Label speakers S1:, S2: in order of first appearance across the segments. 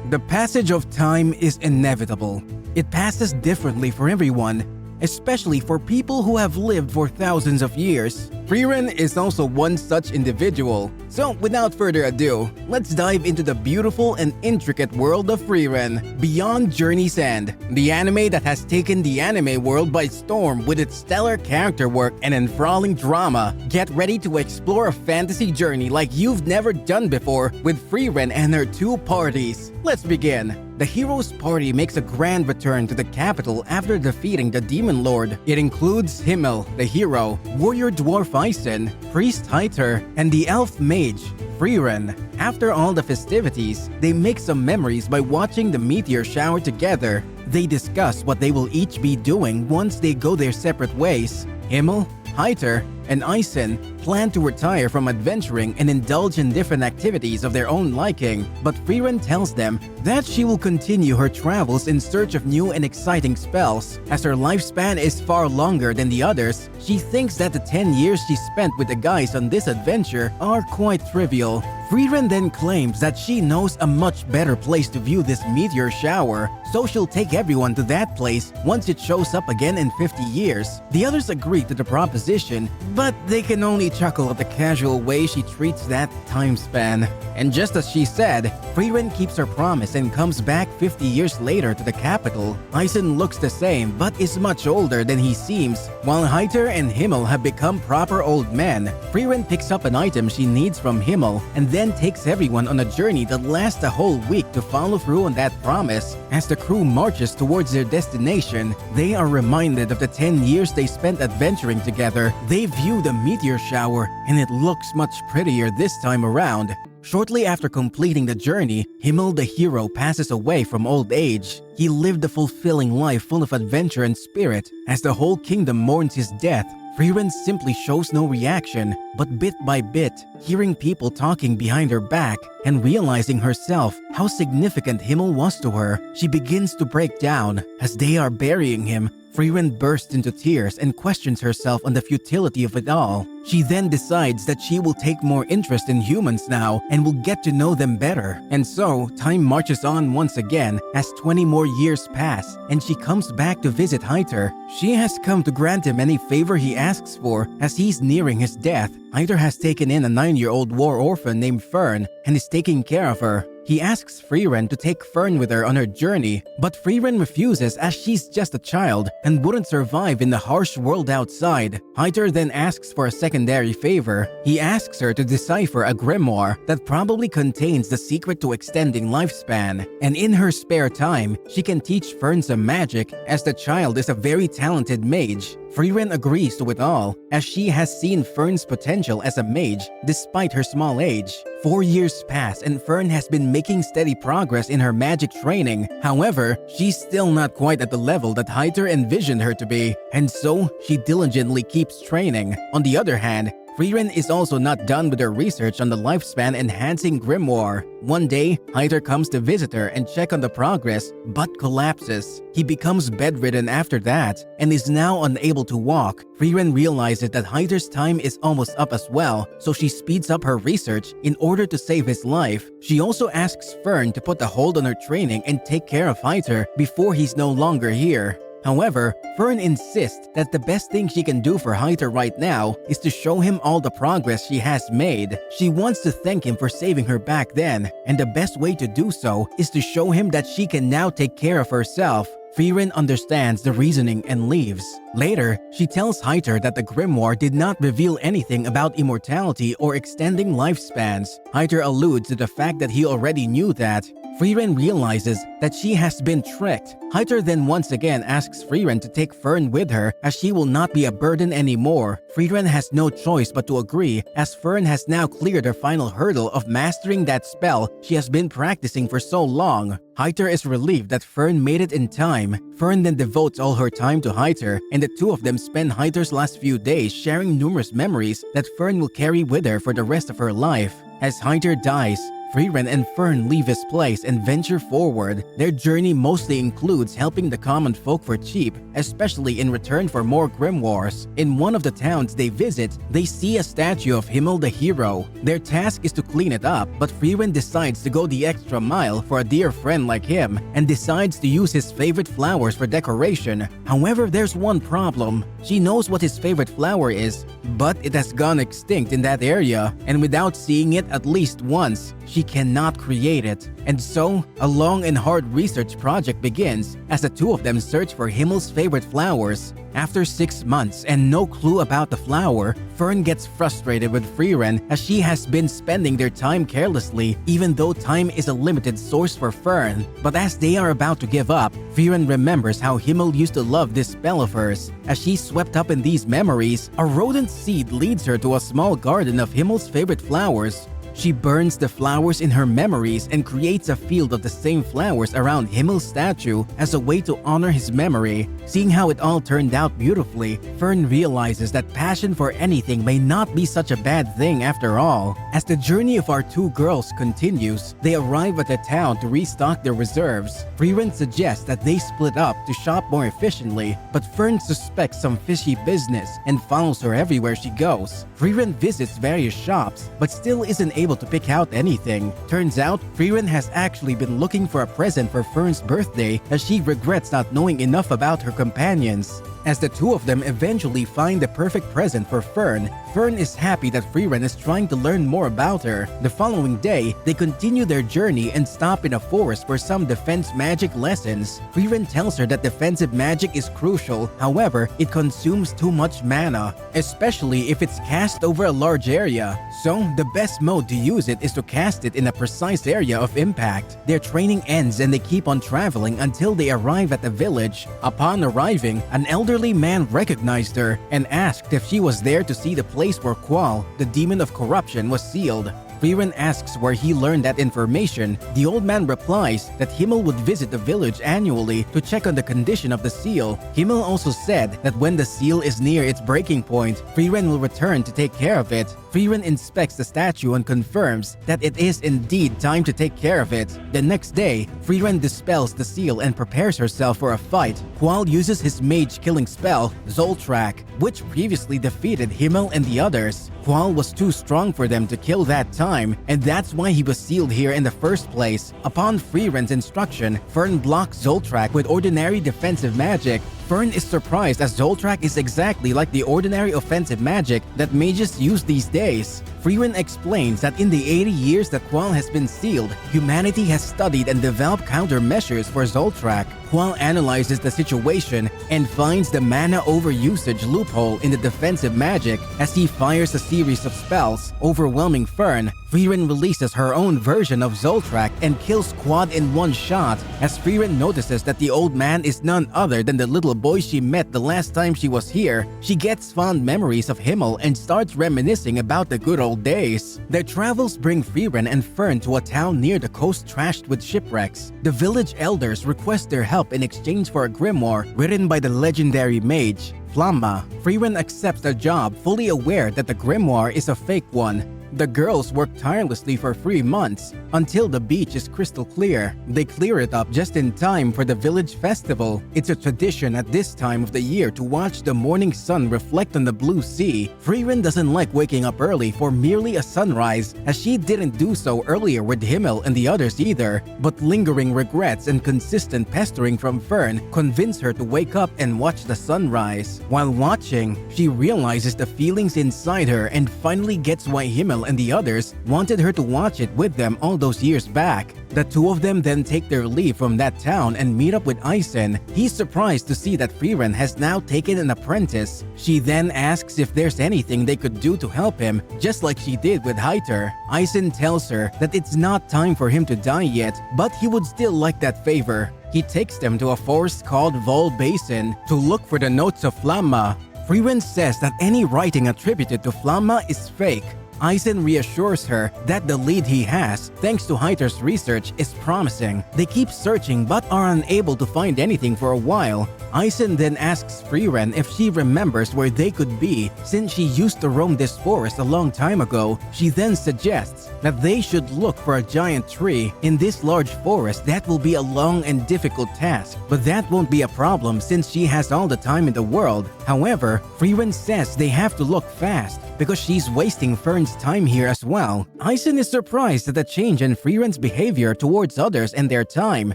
S1: The passage of time is inevitable. It passes differently for everyone, especially for people who have lived for thousands of years. Frieren is also one such individual. So without further ado, let's dive into the beautiful and intricate world of Frieren, Beyond Journey's End, the anime that has taken the anime world by storm with its stellar character work and enthralling drama. Get ready to explore a fantasy journey like you've never done before with Frieren and her two parties. Let's begin. The hero's party makes a grand return to the capital after defeating the Demon Lord. It includes Himmel, the hero, warrior dwarf Isen, priest Heiter, and the elf mage, Frieren. After all the festivities, they make some memories by watching the meteor shower together. They discuss what they will each be doing once they go their separate ways. Himmel, Heiter, and Isen plan to retire from adventuring and indulge in different activities of their own liking, but Frieren tells them that she will continue her travels in search of new and exciting spells. As her lifespan is far longer than the others, she thinks that the 10 years she spent with the guys on this adventure are quite trivial. Frieren then claims that she knows a much better place to view this meteor shower, so she'll take everyone to that place once it shows up again in 50 years. The others agree to the proposition, but they can only chuckle at the casual way she treats that time span. And just as she said, Frieren keeps her promise and comes back 50 years later to the capital. Isen looks the same but is much older than he seems. While Heiter and Himmel have become proper old men, Frieren picks up an item she needs from Himmel and then takes everyone on a journey that lasts a whole week to follow through on that promise. As the crew marches towards their destination, they are reminded of the 10 years they spent adventuring together. They view the meteor shower and it looks much prettier this time around. Shortly after completing the journey, Himmel the hero passes away from old age. He lived a fulfilling life full of adventure and spirit. As the whole kingdom mourns his death, Frieren simply shows no reaction, but bit by bit, hearing people talking behind her back and realizing herself how significant Himmel was to her, she begins to break down. As they are burying him, Frieren bursts into tears and questions herself on the futility of it all. She then decides that she will take more interest in humans now and will get to know them better. And so, time marches on once again as 20 more years pass and she comes back to visit Heiter. She has come to grant him any favor he asks for as he's nearing his death. Heiter has taken in a 9-year-old war orphan named Fern and is taking care of her. He asks Frieren to take Fern with her on her journey, but Frieren refuses as she's just a child and wouldn't survive in the harsh world outside. Heiter then asks for a secondary favor. He asks her to decipher a grimoire that probably contains the secret to extending lifespan, and in her spare time, she can teach Fern some magic as the child is a very talented mage. Frieren agrees to it all, as she has seen Fern's potential as a mage despite her small age. 4 years pass and Fern has been making steady progress in her magic training. However, she's still not quite at the level that Heiter envisioned her to be, and so she diligently keeps training. On the other hand, Frieren is also not done with her research on the lifespan-enhancing grimoire. One day, Heiter comes to visit her and check on the progress, but collapses. He becomes bedridden after that and is now unable to walk. Frieren realizes that Heiter's time is almost up as well, so she speeds up her research in order to save his life. She also asks Fern to put a hold on her training and take care of Heiter before he's no longer here. However, Fern insists that the best thing she can do for Heiter right now is to show him all the progress she has made. She wants to thank him for saving her back then, and the best way to do so is to show him that she can now take care of herself. Frieren understands the reasoning and leaves. Later, she tells Heiter that the grimoire did not reveal anything about immortality or extending lifespans. Heiter alludes to the fact that he already knew that. Frieren realizes that she has been tricked. Heiter then once again asks Frieren to take Fern with her as she will not be a burden anymore. Frieren has no choice but to agree as Fern has now cleared her final hurdle of mastering that spell she has been practicing for so long. Heiter is relieved that Fern made it in time. Fern then devotes all her time to Heiter, and the two of them spend Heiter's last few days sharing numerous memories that Fern will carry with her for the rest of her life. As Heiter dies, Frieren and Fern leave his place and venture forward. Their journey mostly includes helping the common folk for cheap, especially in return for more grimoires. In one of the towns they visit, they see a statue of Himmel the hero. Their task is to clean it up, but Frieren decides to go the extra mile for a dear friend like him and decides to use his favorite flowers for decoration. However, there's one problem. She knows what his favorite flower is, but it has gone extinct in that area, and without seeing it at least once, she cannot create it. And so, a long and hard research project begins as the two of them search for Himmel's favorite flowers. After 6 months and no clue about the flower, Fern gets frustrated with Frieren as she has been spending their time carelessly, even though time is a limited source for Fern. But as they are about to give up, Frieren remembers how Himmel used to love this spell of hers. As she's swept up in these memories, a rodent seed leads her to a small garden of Himmel's favorite flowers. She burns the flowers in her memories and creates a field of the same flowers around Himmel's statue as a way to honor his memory. Seeing how it all turned out beautifully, Fern realizes that passion for anything may not be such a bad thing after all. As the journey of our two girls continues, they arrive at the town to restock their reserves. Frieren suggests that they split up to shop more efficiently, but Fern suspects some fishy business and follows her everywhere she goes. Frieren visits various shops, but still isn't able to pick out anything. Turns out, Frieren has actually been looking for a present for Fern's birthday as she regrets not knowing enough about her companions. As the two of them eventually find the perfect present for Fern, Fern is happy that Frieren is trying to learn more about her. The following day, they continue their journey and stop in a forest for some defense magic lessons. Frieren tells her that defensive magic is crucial, however, it consumes too much mana, especially if it's cast over a large area. So, the best mode to use it is to cast it in a precise area of impact. Their training ends and they keep on traveling until they arrive at the village. Upon arriving, an elderly man recognized her and asked if she was there to see the place where Qual, the demon of corruption, was sealed. Frieren asks where he learned that information. The old man replies that Himmel would visit the village annually to check on the condition of the seal. Himmel also said that when the seal is near its breaking point, Frieren will return to take care of it. Frieren inspects the statue and confirms that it is indeed time to take care of it. The next day, Frieren dispels the seal and prepares herself for a fight. Qual uses his mage-killing spell, Zoltrak, which previously defeated Himmel and the others. Qual was too strong for them to kill that time, and that's why he was sealed here in the first place. Upon Frieren's instruction, Fern blocks Zoltrak with ordinary defensive magic. Fern is surprised as Zoltrak is exactly like the ordinary offensive magic that mages use these days. Frieren explains that in the 80 years that Qual has been sealed, humanity has studied and developed countermeasures for Zoltrak. Qual analyzes the situation and finds the mana overusage loophole in the defensive magic as he fires a series of spells, overwhelming Fern. Frieren releases her own version of Zoltrak and kills Quad in one shot as Frieren notices that the old man is none other than the little boy she met the last time she was here. She gets fond memories of Himmel and starts reminiscing about the good old days. Their travels bring Frieren and Fern to a town near the coast trashed with shipwrecks. The village elders request their help in exchange for a grimoire written by the legendary mage, Flamma. Frieren accepts the job, fully aware that the grimoire is a fake one. The girls work tirelessly for 3 months until the beach is crystal clear. They clear it up just in time for the village festival. It's a tradition at this time of the year to watch the morning sun reflect on the blue sea. Frieren doesn't like waking up early for merely a sunrise, as she didn't do so earlier with Himmel and the others either. But lingering regrets and consistent pestering from Fern convince her to wake up and watch the sunrise. While watching, she realizes the feelings inside her and finally gets why Himmel and the others wanted her to watch it with them all those years back. The two of them then take their leave from that town and meet up with Eisen. He's surprised to see that Frieren has now taken an apprentice. She then asks if there's anything they could do to help him, just like she did with Heiter. Eisen tells her that it's not time for him to die yet, but he would still like that favor. He takes them to a forest called Vol Basin to look for the notes of Flamma. Frieren says that any writing attributed to Flamma is fake. Aizen reassures her that the lead he has, thanks to Heiter's research, is promising. They keep searching but are unable to find anything for a while. Aizen then asks Frieren if she remembers where they could be since she used to roam this forest a long time ago. She then suggests that they should look for a giant tree. In this large forest, that will be a long and difficult task, but that won't be a problem since she has all the time in the world. However, Frieren says they have to look fast because she's wasting Fern's time here as well. Aizen is surprised at the change in Frieren's behavior towards others and their time.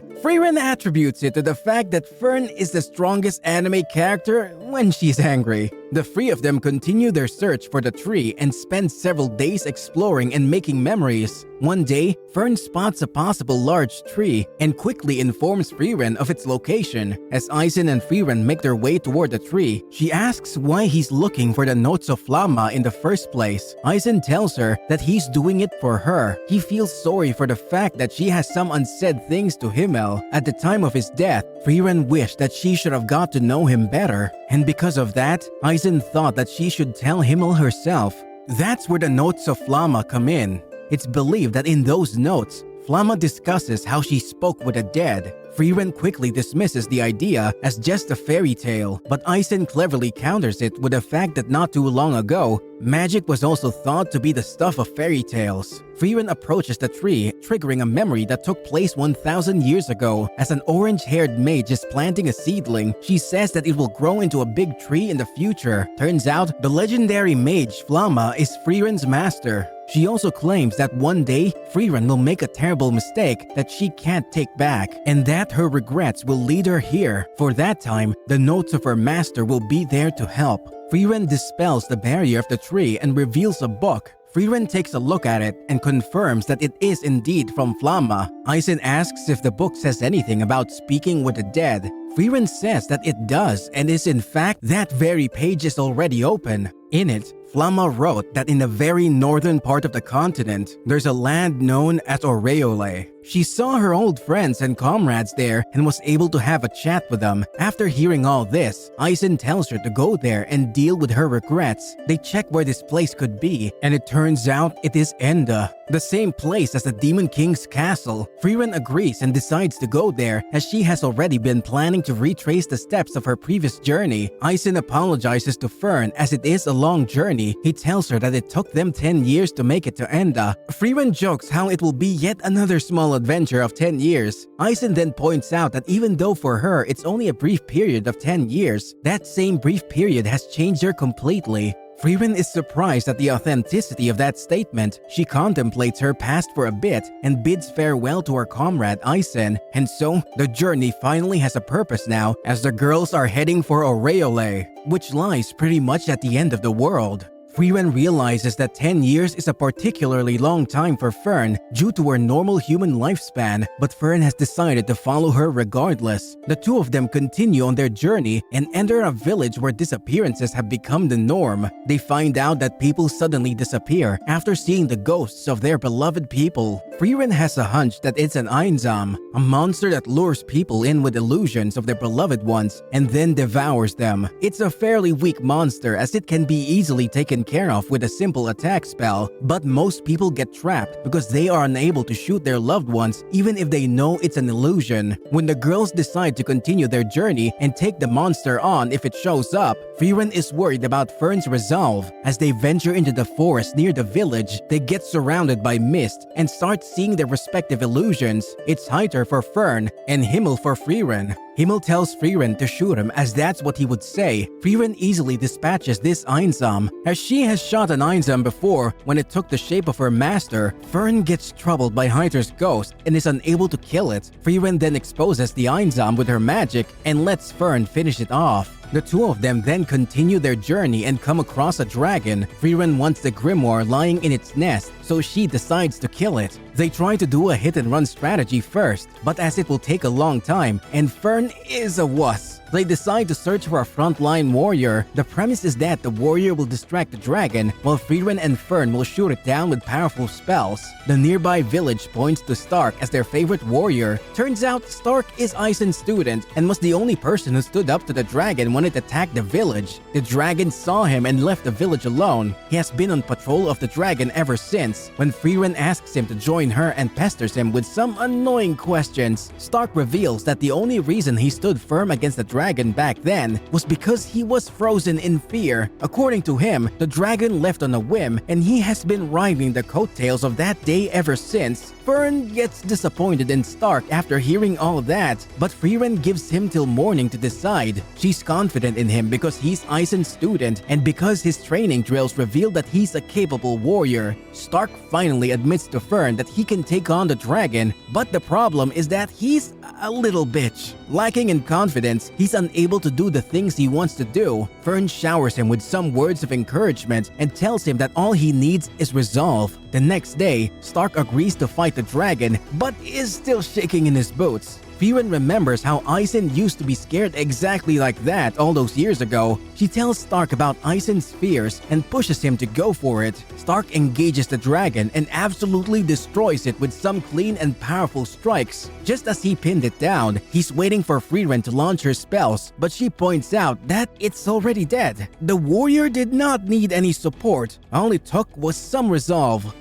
S1: Frieren attributes it to the fact that Fern is the strongest anime character when she's angry. The three of them continue their search for the tree and spend several days exploring and making memories. One day, Fern spots a possible large tree and quickly informs Frieren of its location. As Aizen and Frieren make their way toward the tree, she asks why he's looking for the notes of Flamma in the first place. Aizen tells her that he's doing it for her. He feels sorry for the fact that she has some unsaid things to Himmel. At the time of his death, Frieren wished that she should have got to know him better, and because of that, Aizen thought that she should tell Himmel herself. That's where the notes of Flamma come in. It's believed that in those notes, Flamma discusses how she spoke with the dead. Frieren quickly dismisses the idea as just a fairy tale, but Aizen cleverly counters it with the fact that not too long ago, magic was also thought to be the stuff of fairy tales. Frieren approaches the tree, triggering a memory that took place 1,000 years ago. As an orange-haired mage is planting a seedling, she says that it will grow into a big tree in the future. Turns out, the legendary mage Flamma is Frieren's master. She also claims that one day, Frieren will make a terrible mistake that she can't take back, and that her regrets will lead her here. For that time, the notes of her master will be there to help. Frieren dispels the barrier of the tree and reveals a book. Frieren takes a look at it and confirms that it is indeed from Flamma. Aizen asks if the book says anything about speaking with the dead. Frieren says that it does and is in fact that very page is already open. In it, Flamma wrote that in the very northern part of the continent, there's a land known as Aureole. She saw her old friends and comrades there and was able to have a chat with them. After hearing all this, Aizen tells her to go there and deal with her regrets. They check where this place could be, and it turns out it is Enda, the same place as the Demon King's castle. Frieren agrees and decides to go there as she has already been planning to retrace the steps of her previous journey. Aizen apologizes to Fern as it is a long journey. He tells her that it took them 10 years to make it to Enda. Frieren jokes how it will be yet another small adventure of 10 years. Aizen then points out that even though for her it's only a brief period of 10 years, that same brief period has changed her completely. Frieren is surprised at the authenticity of that statement. She contemplates her past for a bit and bids farewell to her comrade Aizen, and so the journey finally has a purpose now as the girls are heading for Aureole, which lies pretty much at the end of the world. Frieren realizes that 10 years is a particularly long time for Fern due to her normal human lifespan, but Fern has decided to follow her regardless. The two of them continue on their journey and enter a village where disappearances have become the norm. They find out that people suddenly disappear after seeing the ghosts of their beloved people. Frieren has a hunch that it's an Einsam, a monster that lures people in with illusions of their beloved ones and then devours them. It's a fairly weak monster as it can be easily taken care of with a simple attack spell, but most people get trapped because they are unable to shoot their loved ones even if they know it's an illusion. When the girls decide to continue their journey and take the monster on if it shows up, Frieren is worried about Fern's resolve. As they venture into the forest near the village, they get surrounded by mist and start seeing their respective illusions. It's Heiter for Fern and Himmel for Frieren. Himmel tells Frieren to shoot him as that's what he would say. Frieren easily dispatches this Einsam. As she has shot an Einsam before when it took the shape of her master, Fern gets troubled by Heiter's ghost and is unable to kill it. Frieren then exposes the Einsam with her magic and lets Fern finish it off. The two of them then continue their journey and come across a dragon. Frieren wants the grimoire lying in its nest, so she decides to kill it. They try to do a hit-and-run strategy first, but as it will take a long time, and Fern is a wuss, They decide to search for a frontline warrior. The premise is that the warrior will distract the dragon, while Frieren and Fern will shoot it down with powerful spells. The nearby village points to Stark as their favorite warrior. Turns out Stark is Aizen's student and was the only person who stood up to the dragon when it attacked the village. The dragon saw him and left the village alone. He has been on patrol of the dragon ever since. When Frieren asks him to join her and pesters him with some annoying questions, Stark reveals that the only reason he stood firm against the dragon back then was because he was frozen in fear. According to him, the dragon left on a whim and he has been riding the coattails of that day ever since. Fern gets disappointed in Stark after hearing all of that, but Frieren gives him till morning to decide. She's confident in him because he's Aizen's student and because his training drills reveal that he's a capable warrior. Stark finally admits to Fern that he can take on the dragon, but the problem is that he's a little bitch. Lacking in confidence, he's unable to do the things he wants to do. Fern showers him with some words of encouragement and tells him that all he needs is resolve. The next day, Stark agrees to fight the dragon, but is still shaking in his boots. Frieren remembers how Aizen used to be scared exactly like that all those years ago. She tells Stark about Aizen's fears and pushes him to go for it. Stark engages the dragon and absolutely destroys it with some clean and powerful strikes. Just as he pinned it down, he's waiting for Frieren to launch her spells, but she points out that it's already dead. The warrior did not need any support. All it took was some resolve.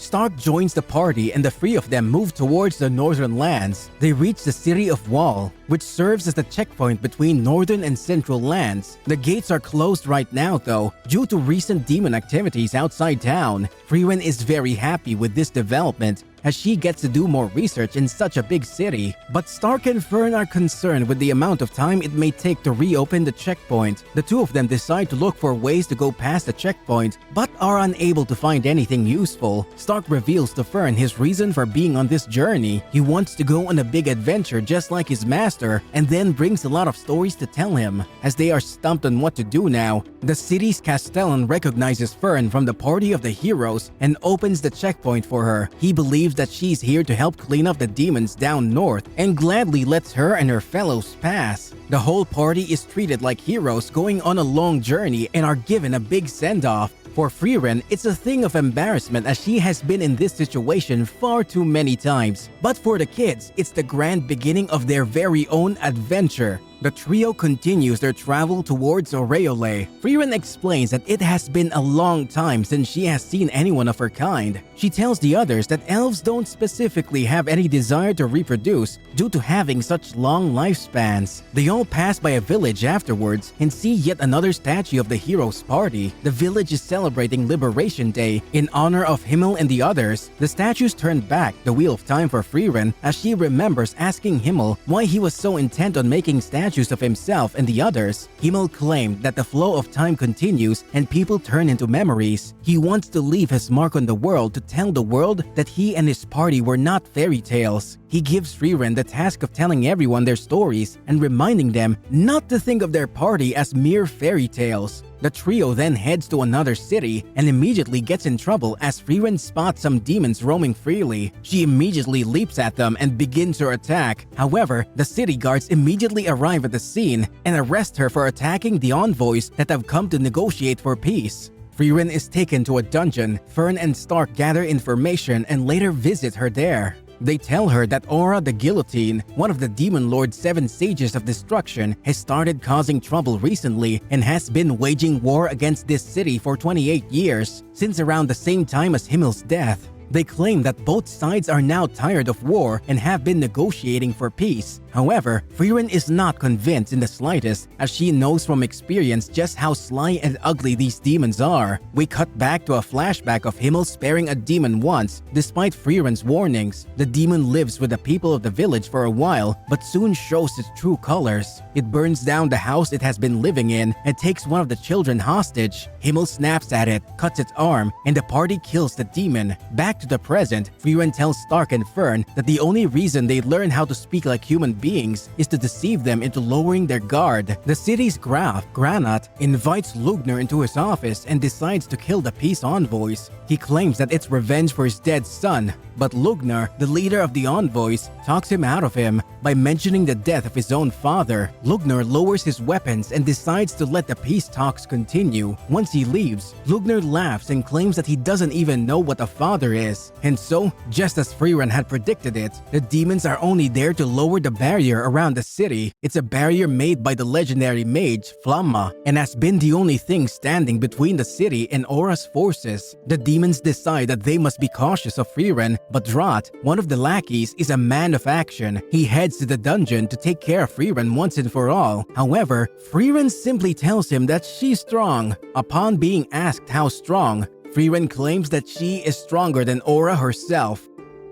S1: Stark joins the party and the three of them move towards the northern lands. They reach the city of Wall, which serves as the checkpoint between northern and central lands. The gates are closed right now though, due to recent demon activities outside town. Frieren is very happy with this development as she gets to do more research in such a big city. But Stark and Fern are concerned with the amount of time it may take to reopen the checkpoint. The two of them decide to look for ways to go past the checkpoint, but are unable to find anything useful. Stark reveals to Fern his reason for being on this journey. He wants to go on a big adventure just like his master, and then brings a lot of stories to tell him. As they are stumped on what to do now, the city's Castellan recognizes Fern from the party of the heroes and opens the checkpoint for her. He believes that she's here to help clean up the demons down north and gladly lets her and her fellows pass. The whole party is treated like heroes going on a long journey and are given a big send-off. For Frieren, it's a thing of embarrassment as she has been in this situation far too many times. But for the kids, it's the grand beginning of their very own adventure. The trio continues their travel towards Aureole. Frieren explains that it has been a long time since she has seen anyone of her kind. She tells the others that elves don't specifically have any desire to reproduce due to having such long lifespans. They all pass by a village afterwards and see yet another statue of the heroes' party. The village is celebrating Liberation Day in honor of Himmel and the others. The statues turn back the wheel of time for Frieren as she remembers asking Himmel why he was so intent on making statues of himself and the others. Himmel claimed that the flow of time continues and people turn into memories. He wants to leave his mark on the world to tell the world that he and his party were not fairy tales. He gives Frieren the task of telling everyone their stories and reminding them not to think of their party as mere fairy tales. The trio then heads to another city and immediately gets in trouble as Frieren spots some demons roaming freely. She immediately leaps at them and begins her attack. However, the city guards immediately arrive at the scene and arrest her for attacking the envoys that have come to negotiate for peace. Frieren is taken to a dungeon. Fern and Stark gather information and later visit her there. They tell her that Aura the Guillotine, one of the Demon Lord's 7 Sages of Destruction, has started causing trouble recently and has been waging war against this city for 28 years, since around the same time as Himmel's death. They claim that both sides are now tired of war and have been negotiating for peace. However, Frieren is not convinced in the slightest, as she knows from experience just how sly and ugly these demons are. We cut back to a flashback of Himmel sparing a demon once, despite Frieren's warnings. The demon lives with the people of the village for a while, but soon shows its true colors. It burns down the house it has been living in and takes one of the children hostage. Himmel snaps at it, cuts its arm, and the party kills the demon. Back Back to the present, Frieren tells Stark and Fern that the only reason they learn how to speak like human beings is to deceive them into lowering their guard. The city's Graf, Granat, invites Lugner into his office and decides to kill the peace envoys. He claims that it's revenge for his dead son, but Lugner, the leader of the envoys, talks him out of him by mentioning the death of his own father. Lugner lowers his weapons and decides to let the peace talks continue. Once he leaves, Lugner laughs and claims that he doesn't even know what a father is. And so, just as Frieren had predicted it, the demons are only there to lower the barrier around the city. It's a barrier made by the legendary mage, Flamma, and has been the only thing standing between the city and Aura's forces. The demons decide that they must be cautious of Frieren, but Drat, one of the lackeys, is a man of action. He heads to the dungeon to take care of Frieren once and for all. However, Frieren simply tells him that she's strong. Upon being asked how strong, Frieren claims that she is stronger than Aura herself.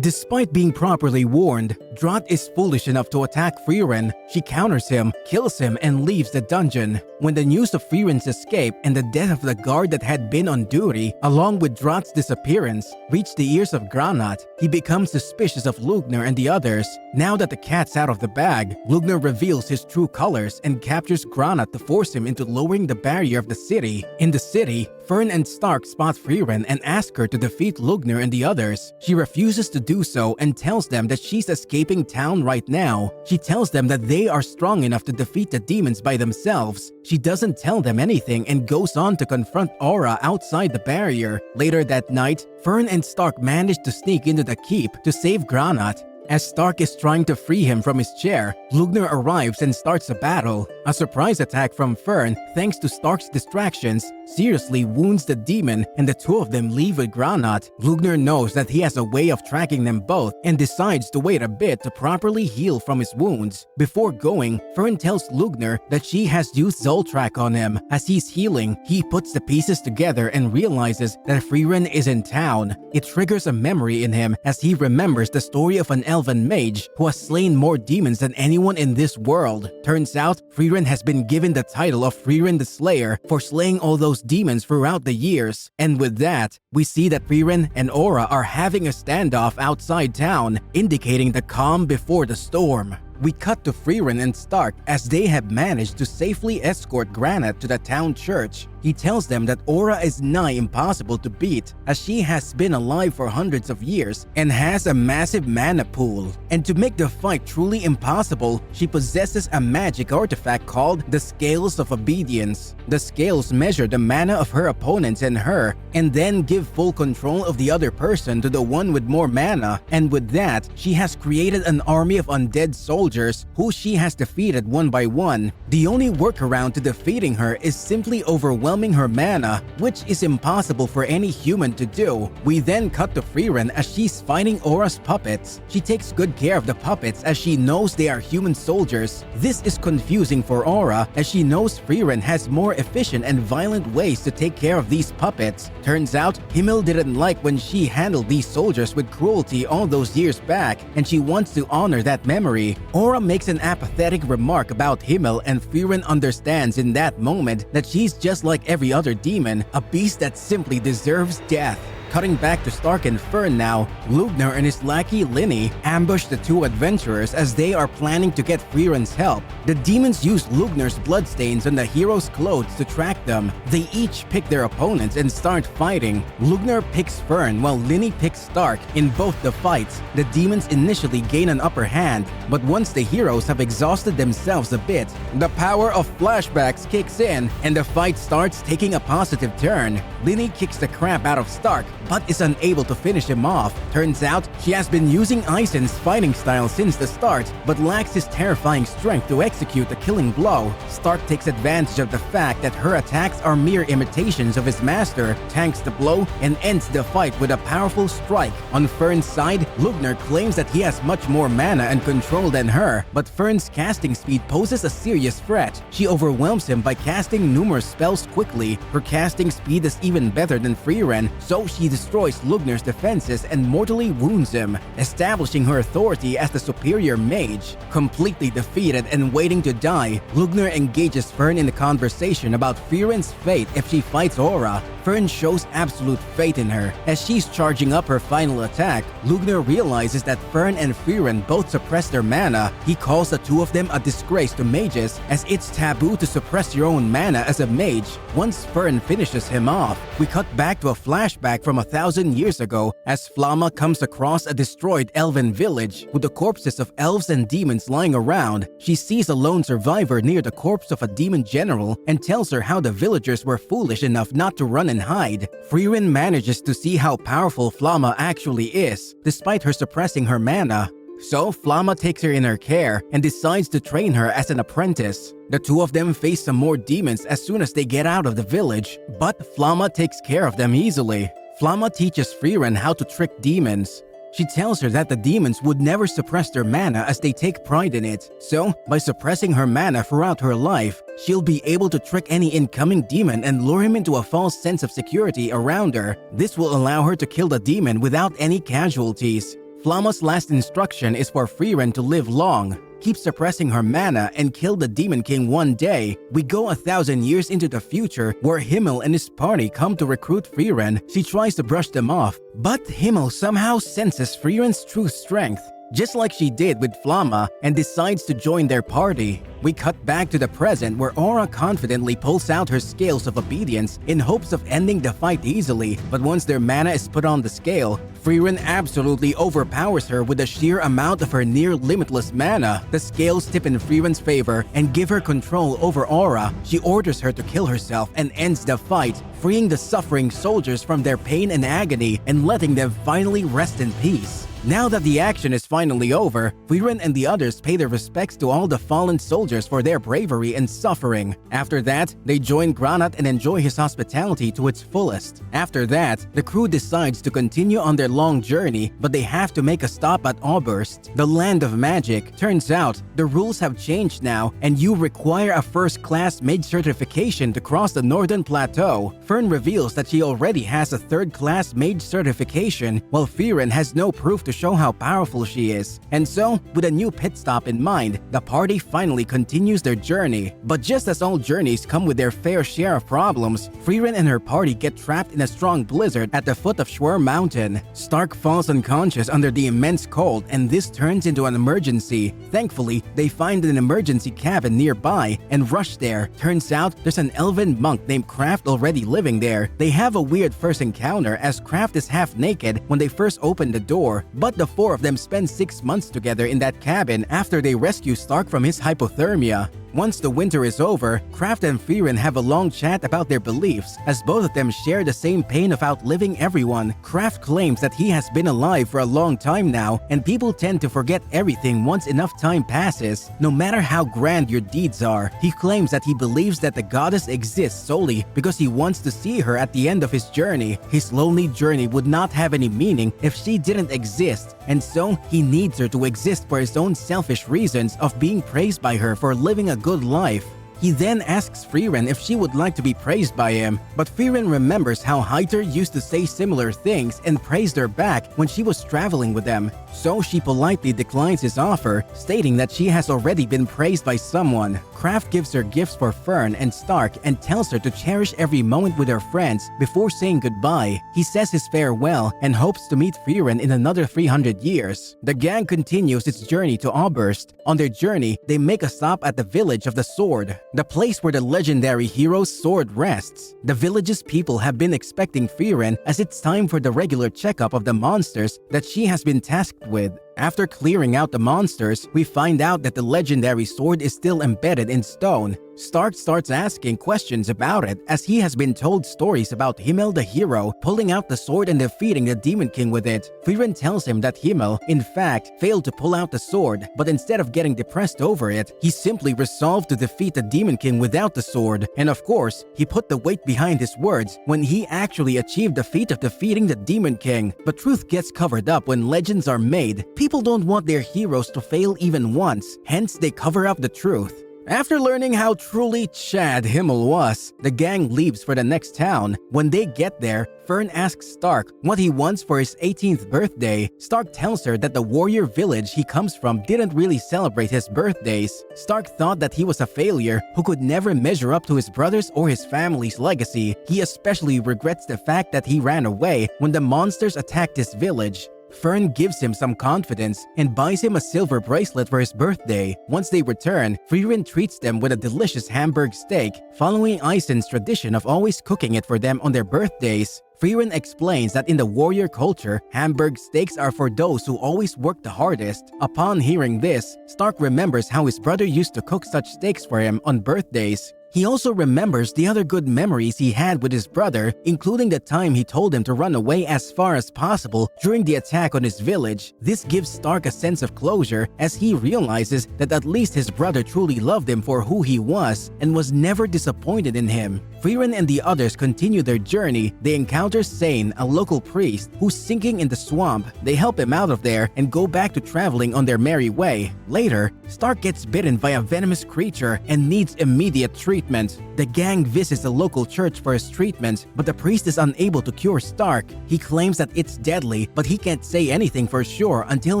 S1: Despite being properly warned, Drat is foolish enough to attack Frieren. She counters him, kills him, and leaves the dungeon. When the news of Frieren's escape and the death of the guard that had been on duty, along with Drat's disappearance, reach the ears of Granat, he becomes suspicious of Lugner and the others. Now that the cat's out of the bag, Lugner reveals his true colors and captures Granat to force him into lowering the barrier of the city. In the city, Fern and Stark spot Frieren and ask her to defeat Lugner and the others. She refuses to do so and tells them that she's escaping town right now. She tells them that they are strong enough to defeat the demons by themselves. She doesn't tell them anything and goes on to confront Aura outside the barrier. Later that night, Fern and Stark manage to sneak into the keep to save Granat. As Stark is trying to free him from his chair, Lugner arrives and starts a battle. A surprise attack from Fern, thanks to Stark's distractions, seriously wounds the demon and the two of them leave with Granat. Lugner knows that he has a way of tracking them both and decides to wait a bit to properly heal from his wounds. Before going, Fern tells Lugner that she has used Zoltrack on him. As he's healing, he puts the pieces together and realizes that Frieren is in town. It triggers a memory in him as he remembers the story of an elven mage who has slain more demons than anyone in this world. Turns out, Frieren has been given the title of Frieren the Slayer for slaying all those demons throughout the years. And with that, we see that Frieren and Aura are having a standoff outside town, indicating the calm before the storm. We cut to Frieren and Stark as they have managed to safely escort Granat to the town church. He tells them that Aura is nigh impossible to beat as she has been alive for hundreds of years and has a massive mana pool. And to make the fight truly impossible, she possesses a magic artifact called the Scales of Obedience. The scales measure the mana of her opponents and her, and then give full control of the other person to the one with more mana. And with that, she has created an army of undead soldiers who she has defeated one by one. The only workaround to defeating her is simply overwhelming her mana, which is impossible for any human to do. We then cut to Frieren as she's fighting Aura's puppets. She takes good care of the puppets as she knows they are human soldiers. This is confusing for Aura as she knows Frieren has more efficient and violent ways to take care of these puppets. Turns out, Himmel didn't like when she handled these soldiers with cruelty all those years back, and she wants to honor that memory. Aura makes an apathetic remark about Himmel, and Frieren understands in that moment that she's just like every other demon, a beast that simply deserves death. Cutting back to Stark and Fern now, Lugner and his lackey Linny ambush the two adventurers as they are planning to get Frieren's help. The demons use Lugner's bloodstains on the hero's clothes to track them. They each pick their opponents and start fighting. Lugner picks Fern while Linny picks Stark. In both the fights, the demons initially gain an upper hand, but once the heroes have exhausted themselves a bit, the power of flashbacks kicks in and the fight starts taking a positive turn. Linny kicks the crap out of Stark, but is unable to finish him off. Turns out, she has been using Eisen's fighting style since the start, but lacks his terrifying strength to execute the killing blow. Stark takes advantage of the fact that her attacks are mere imitations of his master, tanks the blow, and ends the fight with a powerful strike. On Fern's side, Lugner claims that he has much more mana and control than her, but Fern's casting speed poses a serious threat. She overwhelms him by casting numerous spells quickly. Her casting speed is even better than Frieren, so she destroys Lugnar's defenses and mortally wounds him, establishing her authority as the superior mage. Completely defeated and waiting to die, Lugnar engages Fern in a conversation about Frieren's fate if she fights Aura. Fern shows absolute faith in her. As she's charging up her final attack, Lugnar realizes that Fern and Frieren both suppress their mana. He calls the two of them a disgrace to mages, as it's taboo to suppress your own mana as a mage. Once Fern finishes him off, we cut back to a flashback from 1,000 years ago as Flamma comes across a destroyed elven village with the corpses of elves and demons lying around. She sees a lone survivor near the corpse of a demon general and tells her how the villagers were foolish enough not to run and hide. Frieren manages to see how powerful Flamma actually is, despite her suppressing her mana. So Flamma takes her in her care and decides to train her as an apprentice. The two of them face some more demons as soon as they get out of the village, but Flamma takes care of them easily. Flamma teaches Frieren how to trick demons. She tells her that the demons would never suppress their mana as they take pride in it. So, by suppressing her mana throughout her life, she'll be able to trick any incoming demon and lure him into a false sense of security around her. This will allow her to kill the demon without any casualties. Flamma's last instruction is for Frieren to live long, keep suppressing her mana, and kill the Demon King one day. We go 1,000 years into the future where Himmel and his party come to recruit Frieren. She tries to brush them off, but Himmel somehow senses Frieren's true strength, just like she did with Flamma, and decides to join their party. We cut back to the present where Aura confidently pulls out her scales of obedience in hopes of ending the fight easily, but once their mana is put on the scale, Frieren absolutely overpowers her with the sheer amount of her near-limitless mana. The scales tip in Frieren's favor and give her control over Aura. She orders her to kill herself and ends the fight, freeing the suffering soldiers from their pain and agony and letting them finally rest in peace. Now that the action is finally over, Frieren and the others pay their respects to all the fallen soldiers for their bravery and suffering. After that, they join Granat and enjoy his hospitality to its fullest. After that, the crew decides to continue on their long journey, but they have to make a stop at Oberst, the land of magic. Turns out, the rules have changed now, and you require a first-class mage certification to cross the Northern Plateau. Fern reveals that she already has a third-class mage certification, while Frieren has no proof to show how powerful she is. And so, with a new pit stop in mind, the party finally continues their journey. But just as all journeys come with their fair share of problems, Frieren and her party get trapped in a strong blizzard at the foot of Schwer Mountain. Stark falls unconscious under the immense cold, and this turns into an emergency. Thankfully, they find an emergency cabin nearby and rush there. Turns out, there's an elven monk named Kraft already living there. They have a weird first encounter as Kraft is half naked when they first open the door, but the four of them spend 6 months together in that cabin after they rescue Stark from his hypothermia. Once the winter is over, Kraft and Frieren have a long chat about their beliefs, as both of them share the same pain of outliving everyone. Kraft claims that he has been alive for a long time now, and people tend to forget everything once enough time passes, no matter how grand your deeds are. He claims that he believes that the goddess exists solely because he wants to see her at the end of his journey. His lonely journey would not have any meaning if she didn't exist, and so he needs her to exist for his own selfish reasons of being praised by her for living a good life. He then asks Frieren if she would like to be praised by him, but Frieren remembers how Heiter used to say similar things and praised her back when she was traveling with them. So she politely declines his offer, stating that she has already been praised by someone. Kraft gives her gifts for Fern and Stark and tells her to cherish every moment with her friends before saying goodbye. He says his farewell and hopes to meet Frieren in another 300 years. The gang continues its journey to Oberst. On their journey, they make a stop at the Village of the Sword, the place where the legendary hero's sword rests. The village's people have been expecting Frieren as it's time for the regular checkup of the monsters that she has been tasked with. After clearing out the monsters, we find out that the legendary sword is still embedded in stone. Stark starts asking questions about it as he has been told stories about Himmel the hero pulling out the sword and defeating the Demon King with it. Frieren tells him that Himmel, in fact, failed to pull out the sword, but instead of getting depressed over it, he simply resolved to defeat the Demon King without the sword. And of course, he put the weight behind his words when he actually achieved the feat of defeating the Demon King. But truth gets covered up when legends are made. People don't want their heroes to fail even once, hence they cover up the truth. After learning how truly Chad Himmel was, the gang leaves for the next town. When they get there, Fern asks Stark what he wants for his 18th birthday. Stark tells her that the warrior village he comes from didn't really celebrate his birthdays. Stark thought that he was a failure who could never measure up to his brother's or his family's legacy. He especially regrets the fact that he ran away when the monsters attacked his village. Fern gives him some confidence and buys him a silver bracelet for his birthday. Once they return, Frieren treats them with a delicious Hamburg steak, following Eisen's tradition of always cooking it for them on their birthdays. Frieren explains that in the warrior culture, Hamburg steaks are for those who always work the hardest. Upon hearing this, Stark remembers how his brother used to cook such steaks for him on birthdays. He also remembers the other good memories he had with his brother, including the time he told him to run away as far as possible during the attack on his village. This gives Stark a sense of closure as he realizes that at least his brother truly loved him for who he was and was never disappointed in him. Frieren and the others continue their journey. They encounter Sane, a local priest who's sinking in the swamp. They help him out of there and go back to traveling on their merry way. Later, Stark gets bitten by a venomous creature and needs immediate treatment. The gang visits a local church for his treatment, but the priest is unable to cure Stark. He claims that it's deadly, but he can't say anything for sure until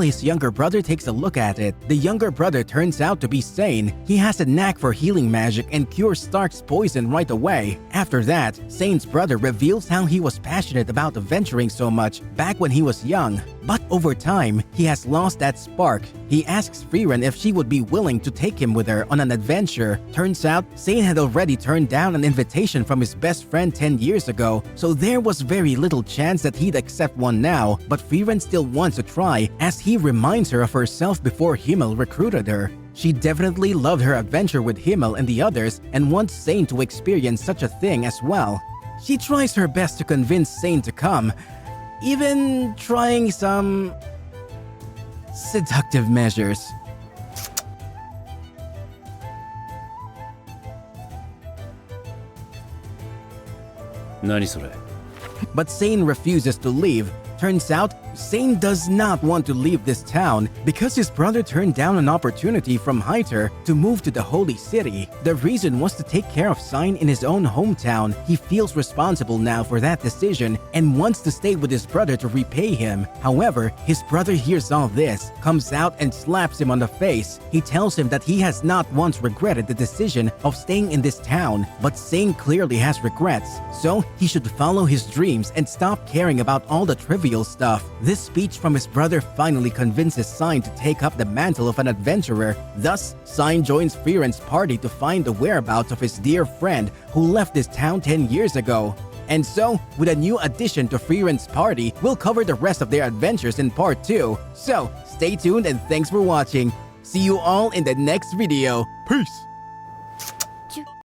S1: his younger brother takes a look at it. The younger brother turns out to be Sane. He has a knack for healing magic and cures Stark's poison right away. After that, Sane's brother reveals how he was passionate about adventuring so much back when he was young. But over time, he has lost that spark. He asks Frieren if she would be willing to take him with her on an adventure. Turns out, Sane had already turned down an invitation from his best friend 10 years ago, so there was very little chance that he'd accept one now. But Frieren still wants to try, as he reminds her of herself before Himmel recruited her. She definitely loved her adventure with Himmel and the others and wants Sane to experience such a thing as well. She tries her best to convince Sane to come, even trying some seductive measures. But Sane refuses to leave. Turns out, Sane does not want to leave this town because his brother turned down an opportunity from Hyter to move to the Holy City. The reason was to take care of Sine in his own hometown. He feels responsible now for that decision and wants to stay with his brother to repay him. However, his brother hears all this, comes out and slaps him on the face. He tells him that he has not once regretted the decision of staying in this town, but Sane clearly has regrets, so he should follow his dreams and stop caring about all the trivial stuff. This speech from his brother finally convinces Sine to take up the mantle of an adventurer. Thus, Sine joins Frieren's party to find the whereabouts of his dear friend who left this town 10 years ago. And so, with a new addition to Frieren's party, we'll cover the rest of their adventures in part 2. So, stay tuned and thanks for watching. See you all in the next video. Peace!